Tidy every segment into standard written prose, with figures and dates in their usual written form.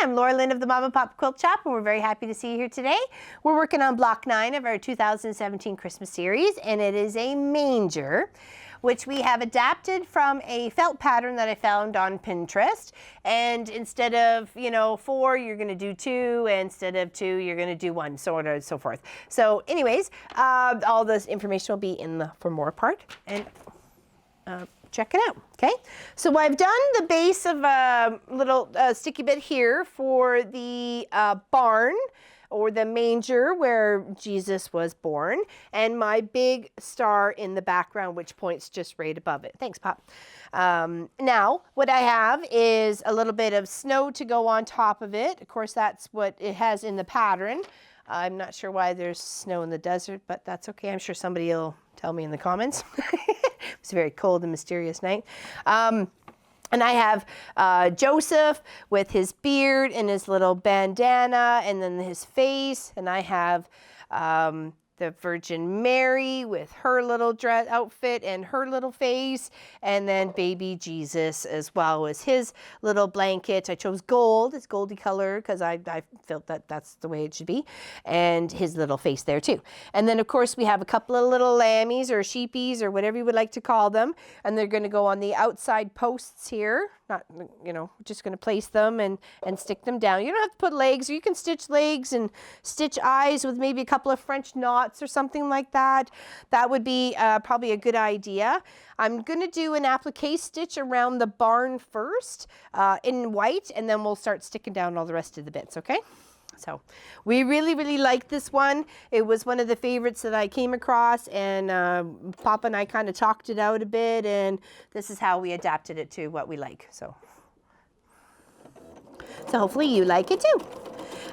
I'm Laura Lynn of the Mom and Pop Quilt Shop, and we're very happy to see you here today. We're working on block 9 of our 2017 Christmas series, and it is a manger, which we have adapted from a felt pattern that I found on Pinterest. And instead of, 4, you're going to do 2, and instead of 2, you're going to do 1, so on and so forth. So anyways, all this information will be in the For More part, and check it out, okay? So I've done the base of a little sticky bit here for the barn, or the manger where Jesus was born, and my big star in the background, which points just right above it. Thanks, Pop. Now, what I have is a little bit of snow to go on top of it. Of course, that's what it has in the pattern. I'm not sure why there's snow in the desert, but that's okay. I'm sure somebody will tell me in the comments. It's a very cold and mysterious night. And I have Joseph with his beard and his little bandana and then his face. And I have the Virgin Mary with her little dress outfit and her little face. And then baby Jesus as well as his little blanket. I chose gold. It's goldy color because I felt that that's the way it should be. And his little face there too. And then of course we have a couple of little lammies or sheepies or whatever you would like to call them. And they're going to go on the outside posts here. Not, just going to place them and stick them down. You don't have to put legs, or you can stitch legs and stitch eyes with maybe a couple of French knots or something like that. That would be probably a good idea. I'm going to do an applique stitch around the barn first in white, and then we'll start sticking down all the rest of the bits, okay? So we really, really like this one. It was one of the favorites that I came across, and Papa and I kind of talked it out a bit, and this is how we adapted it to what we like. So hopefully you like it too.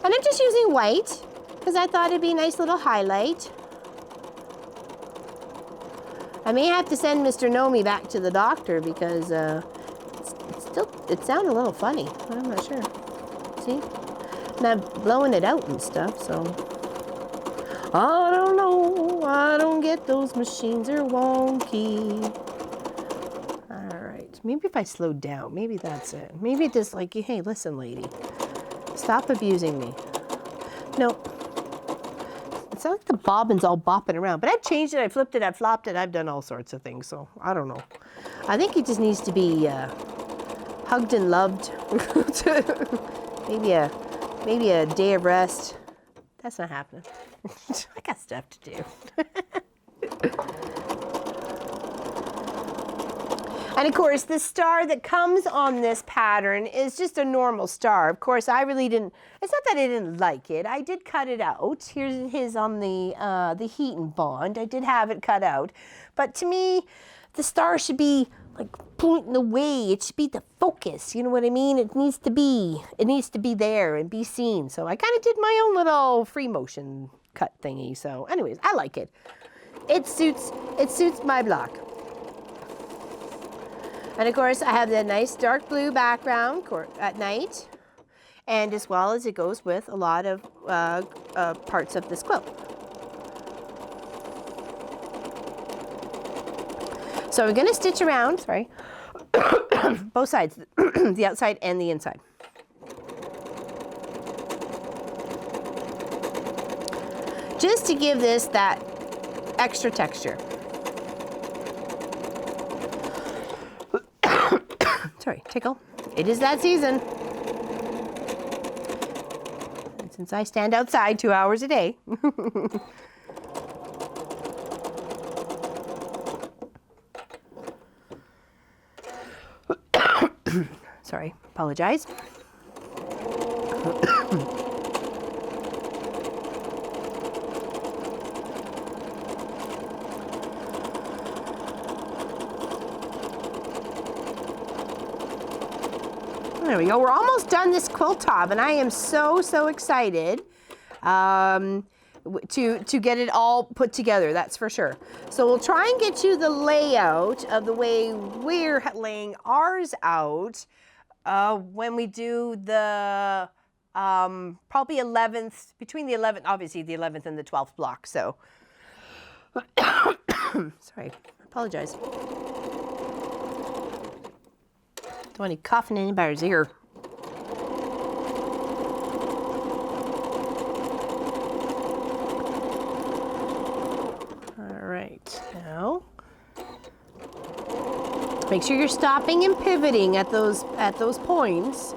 And I'm just using white because I thought it'd be a nice little highlight. I may have to send Mr. Nomi back to the doctor because it sounded a little funny, but I'm not sure. See? And I'm blowing it out and stuff, so I don't know. I don't get those machines, are wonky. All right, maybe if I slowed down, maybe that's it. Maybe just like, hey, listen, lady, stop abusing me. Nope. It sounds like the bobbin's all bopping around, but I've changed it, I flipped it, I flopped it, I've done all sorts of things, so I don't know. I think it just needs to be hugged and loved. Maybe a day of rest. That's not happening. I got stuff to do. And of course, the star that comes on this pattern is just a normal star. Of course, I really didn't, it's not that I didn't like it. I did cut it out. Here's his on the heat and bond. I did have it cut out. But to me, the star should be like pointing away. It should be the focus. You know what I mean? It needs to be there and be seen. So I kind of did my own little free motion cut thingy. So anyways, I like it. It suits my block. And of course I have the nice dark blue background at night, and as well as it goes with a lot of parts of this quilt. So we're going to stitch around, sorry, both sides, the outside and the inside. Just to give this that extra texture. Sorry, tickle. It is that season. And since I stand outside 2 hours a day. Sorry, apologize. There we go. We're almost done this quilt top, and I am so excited to get it all put together, that's for sure. So we'll try and get you the layout of the way we're laying ours out when we do the probably 11th, between the 11th, obviously the 11th and the 12th block. So sorry, I apologize. Don't want any coughing in anybody's ear. Make sure you're stopping and pivoting at those points.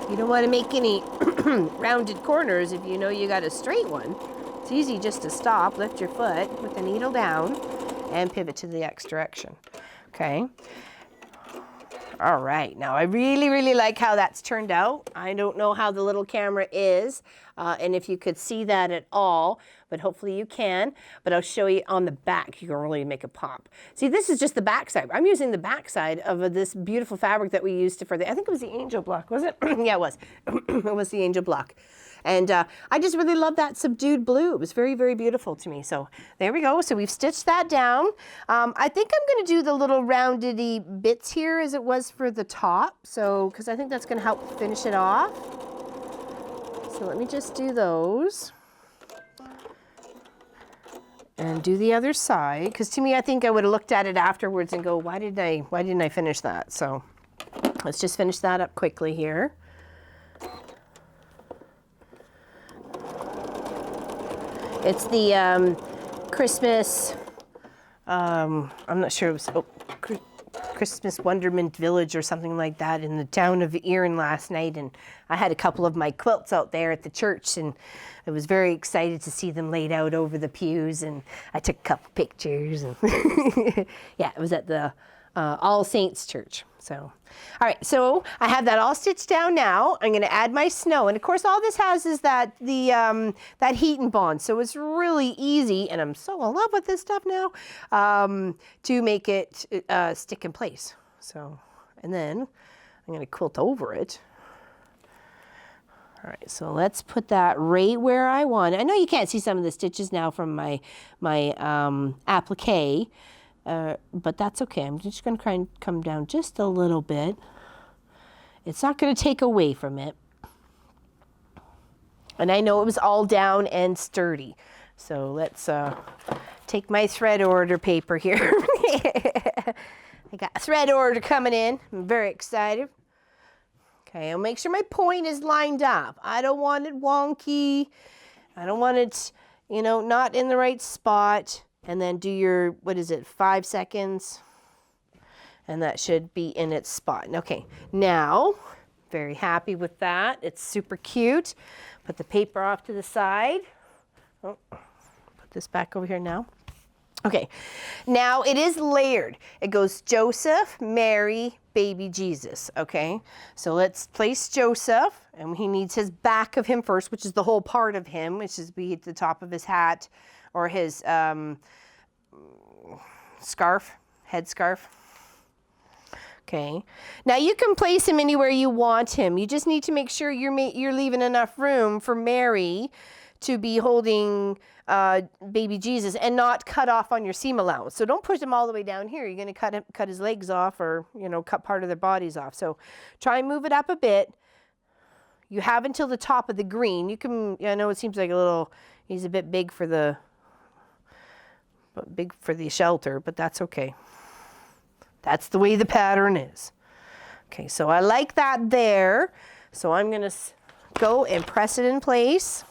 You don't want to make any rounded corners if you know you got a straight one. It's easy just to stop, lift your foot, put the needle down, and pivot to the X direction. Okay. All right, now I really, really like how that's turned out. I don't know how the little camera is, and if you could see that at all, but hopefully you can. But I'll show you on the back, you can really make a pop. See, this is just the back side. I'm using the back side of this beautiful fabric that we used for I think it was the angel block, was it? Yeah, it was. It was the angel block. And I just really love that subdued blue. It was very, very beautiful to me. So there we go. So we've stitched that down. I think I'm going to do the little roundedy bits here as it was for the top. So, because I think that's going to help finish it off. So let me just do those. And do the other side. Because to me, I think I would have looked at it afterwards and go, why didn't I finish that? So let's just finish that up quickly here. It's the Christmas, I'm not sure, it was Christmas Wonderment Village or something like that in the town of Erin last night. And I had a couple of my quilts out there at the church, and I was very excited to see them laid out over the pews. And I took a couple pictures. And yeah, it was at the All Saints Church. So, all right, so I have that all stitched down now. I'm going to add my snow. And of course, all this has is that heat and bond. So it's really easy, and I'm so in love with this stuff now, to make it stick in place. So, and then I'm going to quilt over it. All right, so let's put that right where I want it. I know you can't see some of the stitches now from my applique. But that's okay. I'm just going to try and come down just a little bit. It's not going to take away from it. And I know it was all down and sturdy. So let's take my thread order paper here. I got a thread order coming in. I'm very excited. Okay, I'll make sure my point is lined up. I don't want it wonky. I don't want it, you know, not in the right spot. And then do your, 5 seconds? And that should be in its spot. Okay, now, very happy with that. It's super cute. Put the paper off to the side. Oh, put this back over here now. Okay, now it is layered. It goes Joseph, Mary, baby Jesus, okay? So let's place Joseph, and he needs his back of him first, which is the whole part of him, which is be at the top of his hat, or his scarf, head scarf. Okay. Now you can place him anywhere you want him. You just need to make sure you're leaving enough room for Mary to be holding baby Jesus and not cut off on your seam allowance. So don't push him all the way down here. You're going to cut his legs off, or cut part of their bodies off. So try and move it up a bit. You have until the top of the green. You can. I know it seems like he's a bit big for the shelter, but that's okay. That's the way the pattern is. Okay, so I like that there. So I'm going to go and press it in place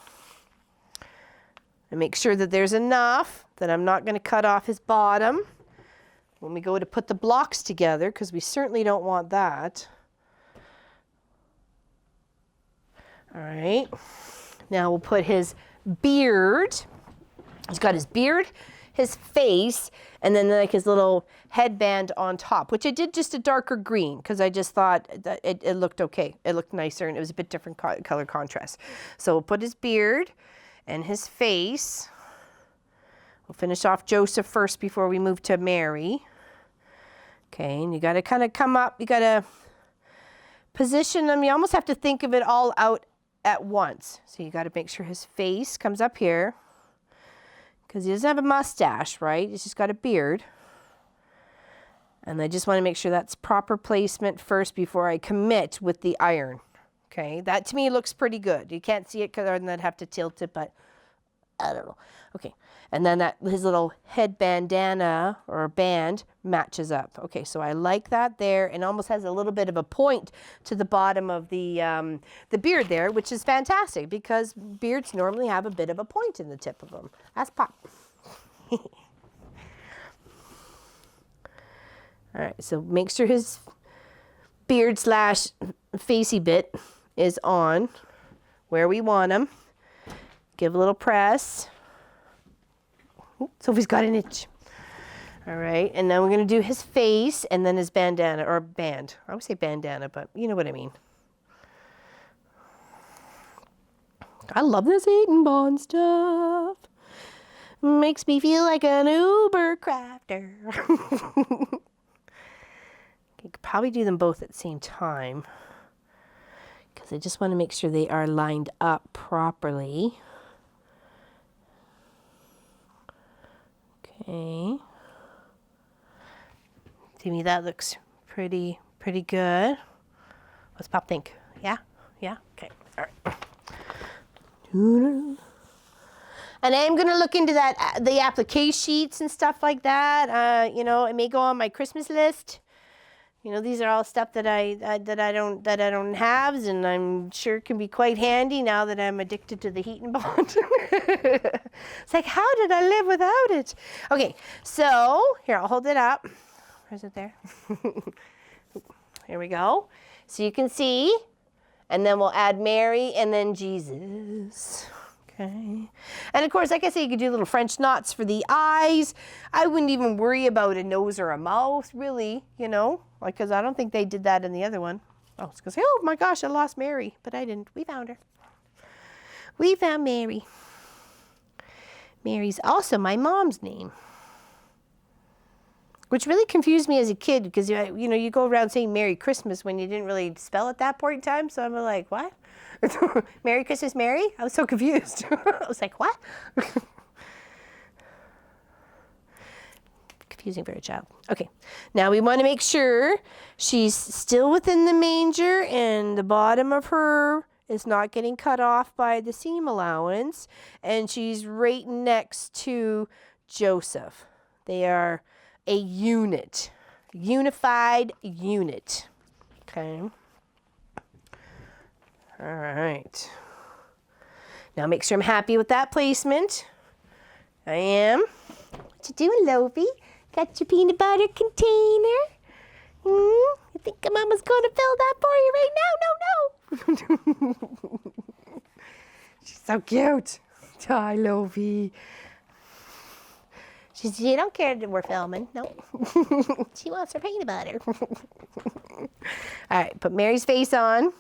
and make sure that there's enough that I'm not going to cut off his bottom when we go to put the blocks together, because we certainly don't want that. All right, now we'll put his beard. He's got his beard, his face, and then like his little headband on top, which I did just a darker green because I just thought that it looked okay. It looked nicer, and it was a bit different color contrast. So we'll put his beard and his face. We'll finish off Joseph first before we move to Mary. Okay, and you got to kind of come up. You got to position them. You almost have to think of it all out at once. So you got to make sure his face comes up here, because he doesn't have a mustache, right? He's just got a beard. And I just want to make sure that's proper placement first before I commit with the iron. Okay, that to me looks pretty good. You can't see it because I'd have to tilt it, but I don't know. Okay, and then his little head bandana or band matches up. Okay, so I like that there, and almost has a little bit of a point to the bottom of the beard there, which is fantastic because beards normally have a bit of a point in the tip of them. That's pop. All right, so make sure his beard slash facey bit is on where we want him. Give a little press. Ooh, Sophie's got an itch. All right, and then we're going to do his face and then his bandana, or band. I would say bandana, but you know what I mean. I love this Eaton Bond stuff. Makes me feel like an Uber crafter. You could probably do them both at the same time because I just want to make sure they are lined up properly. Okay. To me, that looks pretty good. What's Pop think? Yeah? Yeah? Okay. All right. And I'm going to look into that, the applique sheets and stuff like that. You know, it may go on my Christmas list. You know, these are all stuff that I don't have, and I'm sure can be quite handy now that I'm addicted to the heat and bond. It's like, how did I live without it? Okay, so here, I'll hold it up. Where's it there? Here we go. So you can see, and then we'll add Mary and then Jesus. Okay. And of course, like I say, you could do little French knots for the eyes. I wouldn't even worry about a nose or a mouth, really, you know, like, because I don't think they did that in the other one. I was going to say, oh my gosh, I lost Mary, but I didn't. We found her. We found Mary. Mary's also my mom's name, which really confused me as a kid because, you know, you go around saying Merry Christmas when you didn't really spell at that point in time. So I'm like, what? Merry Christmas, Mary? I was so confused. I was like, what? Confusing for a child. Okay, now we want to make sure she's still within the manger and the bottom of her is not getting cut off by the seam allowance. And she's right next to Joseph. They are a unit, unified unit. Okay. All right. Now make sure I'm happy with that placement. I am. What you doing, Lovi? Got your peanut butter container? You think Mama's going to fill that for you right now? No. She's so cute. Hi, Lovi. She don't care that we're filming. No. She wants her peanut butter. All right, put Mary's face on.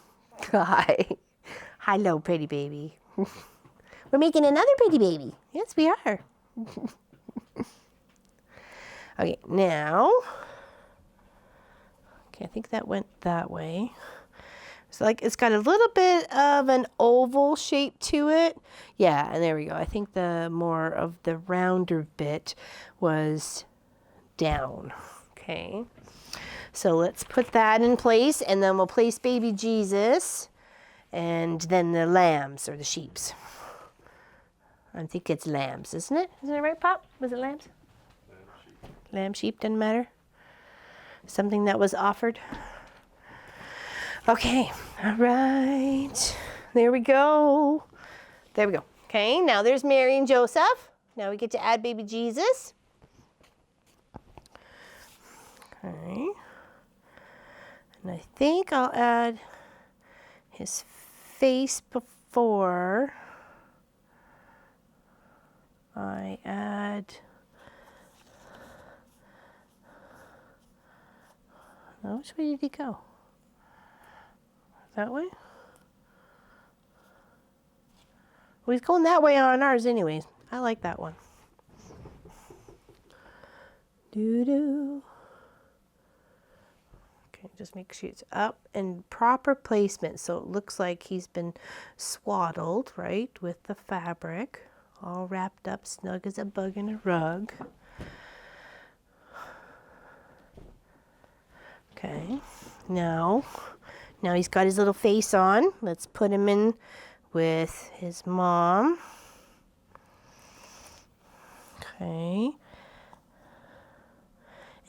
Hi. Hello, pretty baby. We're making another pretty baby. Yes, we are. Okay, now. Okay, I think that went that way. So like it's got a little bit of an oval shape to it. Yeah, and there we go. I think the more of the rounder bit was down. Okay. So let's put that in place, and then we'll place baby Jesus and then the lambs or the sheeps. I think it's lambs, isn't it? Isn't it right, Pop? Was it lambs? Lamb, sheep, doesn't matter. Something that was offered. Okay, all right. There we go. There we go. Okay, now there's Mary and Joseph. Now we get to add baby Jesus. Okay. And I think I'll add his face before I add which way did he go? That way? Well, he's going that way on ours anyways. I like that one. Doo-doo. Okay, just make sure it's up and proper placement. So it looks like he's been swaddled, right, with the fabric. All wrapped up, snug as a bug in a rug. Okay, now he's got his little face on. Let's put him in with his mom. Okay.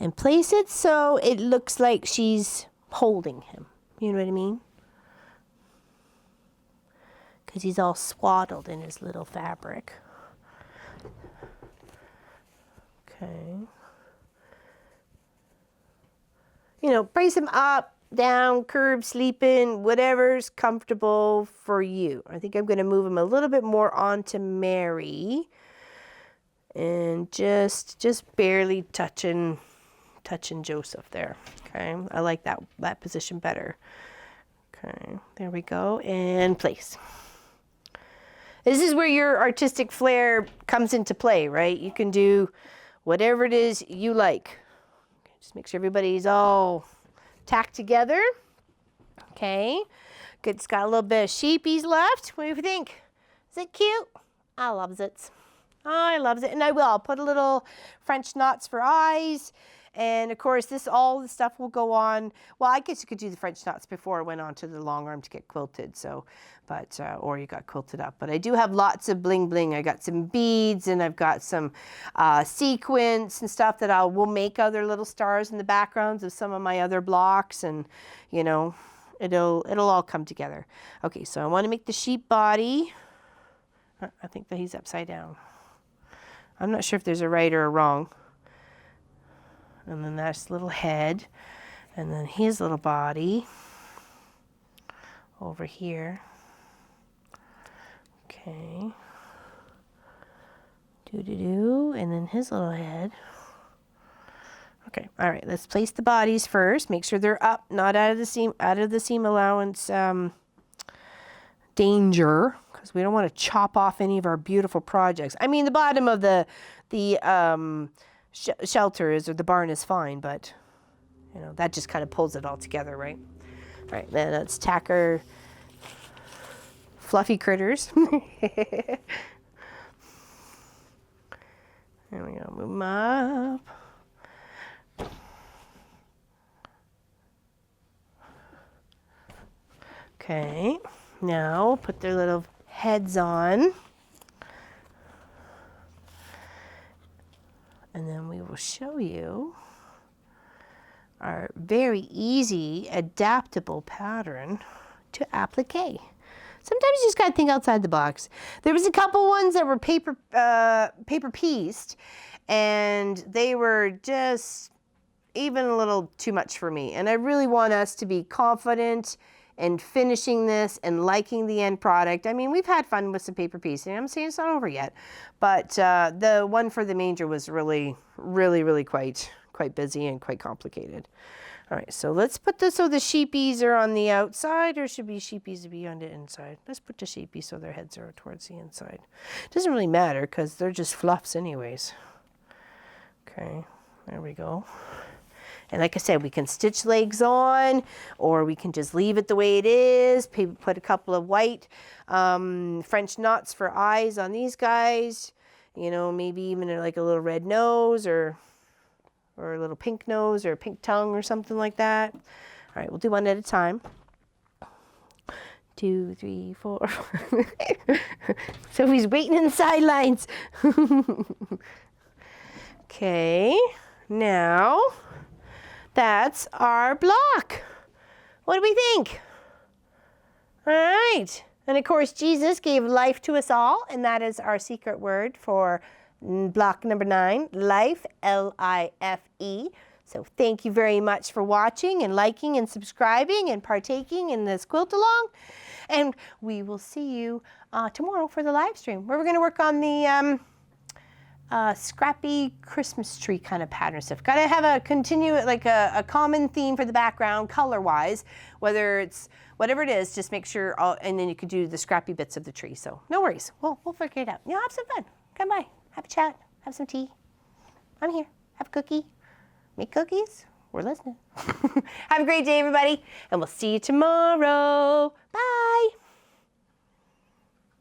And place it so it looks like she's holding him. You know what I mean? Because he's all swaddled in his little fabric. Okay. You know, brace them up, down, curve, sleeping, whatever's comfortable for you. I think I'm going to move him a little bit more onto Mary, and just barely touching Joseph there. Okay, I like that position better. Okay, there we go, and place. This is where your artistic flair comes into play, right? You can do whatever it is you like. Just make sure everybody's all tacked together. Okay, good. It's got a little bit of sheepies left. What do you think? Is it cute? I loves it. I loves it, and I'll put a little French knots for eyes. And of course, all the stuff will go on. Well, I guess you could do the French knots before it went on to the long arm to get quilted. So, but or you got quilted up. But I do have lots of bling bling. I got some beads, and I've got some sequins and stuff that we'll make other little stars in the backgrounds of some of my other blocks, and you know, it'll all come together. Okay, so I want to make the sheep body. I think that he's upside down. I'm not sure if there's a right or a wrong. And then that's little head, and then his little body over here. Okay. And then his little head. Okay, all right, let's place the bodies first. Make sure they're up, not out of the seam allowance danger, because we don't want to chop off any of our beautiful projects. I mean, the bottom of the shelter or the barn is fine, but you know, that just kind of pulls it all together, right? All right, then let's tack our fluffy critters. There we go, move them up. Okay, now put their little heads on. And then we will show you our very easy, adaptable pattern to applique. Sometimes you just got to think outside the box. There was a couple ones that were paper pieced, and they were just even a little too much for me. And I really want us to be confident in finishing this and liking the end product. I mean, we've had fun with some paper piecing. I'm saying it's not over yet, but the one for the manger was really quite busy and quite complicated. All right, so let's put this so the sheepies are on the outside, or should be sheepies to be on the inside. Let's put the sheepies so their heads are towards the inside. It doesn't really matter because they're just fluffs anyways. Okay, there we go. And like I said, we can stitch legs on, or we can just leave it the way it is. Put a couple of white French knots for eyes on these guys. You know, maybe even like a little red nose, or a little pink nose, or a pink tongue, or something like that. All right, we'll do one at a time. 2, 3, 4. So he's waiting in the sidelines. Okay, now that's our block. What do we think? All right. And of course, Jesus gave life to us all, and that is our secret word for block number 9, life, L-I-F-E. So thank you very much for watching and liking and subscribing and partaking in this quilt along. And we will see you tomorrow for the live stream, where we're going to work on the scrappy Christmas tree kind of pattern stuff. Got to have a common theme for the background color-wise, whether it's whatever it is. Just make sure, and then you could do the scrappy bits of the tree. So no worries, we'll figure it out. You know, have some fun. Come by, have a chat, have some tea. I'm here. Have a cookie. Make cookies. We're listening. Have a great day, everybody, and we'll see you tomorrow. Bye.